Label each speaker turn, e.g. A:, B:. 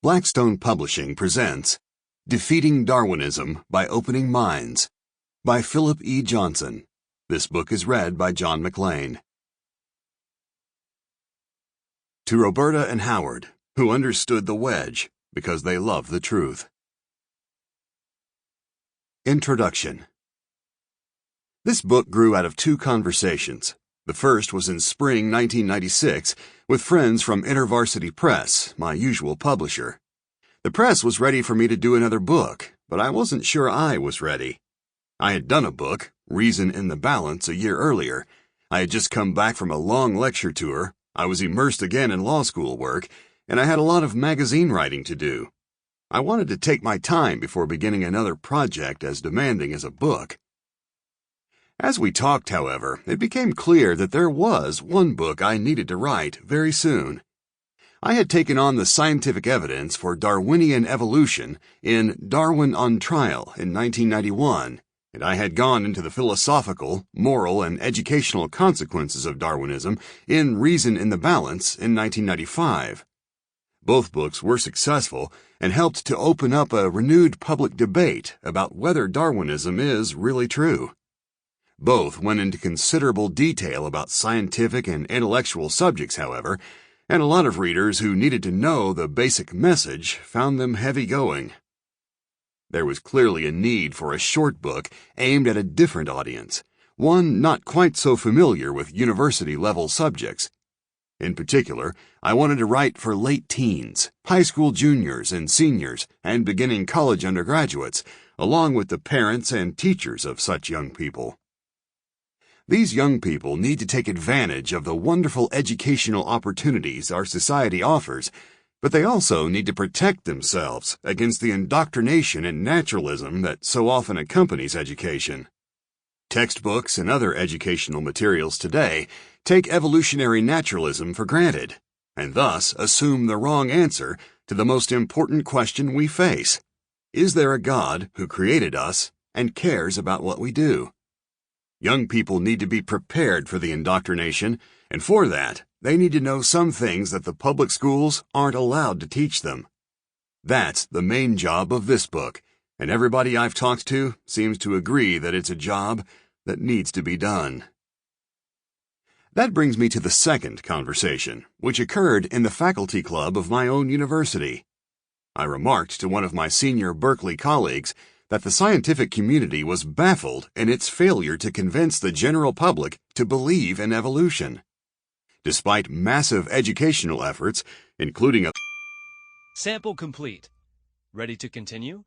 A: Blackstone Publishing presents Defeating Darwinism by Opening Minds by Phillip E. Johnson. This book is read by John Mclain. To Roberta and Howard, who understood the wedge because they love the truth. Introduction. This book grew out of two conversations. The first was in spring 1996 with friends from InterVarsity Press, my usual publisher. The press was ready for me to do another book, but I wasn't sure I was ready. I had done a book, Reason in the Balance, a year earlier. I had just come back from a long lecture tour. I was immersed again in law school work, and I had a lot of magazine writing to do. I wanted to take my time before beginning another project as demanding as a book. As we talked, however, it became clear that there was one book I needed to write very soon. I had taken on the scientific evidence for Darwinian evolution in Darwin on Trial in 1991, and I had gone into the philosophical, moral, and educational consequences of Darwinism in Reason in the Balance in 1995. Both books were successful and helped to open up a renewed public debate about whether Darwinism is really true. Both went into considerable detail about scientific and intellectual subjects, however, and a lot of readers who needed to know the basic message found them heavy-going. There was clearly a need for a short book aimed at a different audience, one not quite so familiar with university-level subjects. In particular, I wanted to write for late teens, high school juniors and seniors, and beginning college undergraduates, along with the parents and teachers of such young people. These young people need to take advantage of the wonderful educational opportunities our society offers, but they also need to protect themselves against the indoctrination and naturalism that so often accompanies education. Textbooks and other educational materials today take evolutionary naturalism for granted, and thus assume the wrong answer to the most important question we face. Is there a God who created us and cares about what we do? Young people need to be prepared for the indoctrination, and for that, they need to know some things that the public schools aren't allowed to teach them. That's the main job of this book, and everybody I've talked to seems to agree that it's a job that needs to be done. That brings me to the second conversation, which occurred in the faculty club of my own university. I remarked to one of my senior Berkeley colleagues that the scientific community was baffled in its failure to convince the general public to believe in evolution. Despite massive educational efforts, including a
B: Sample complete. Ready to continue?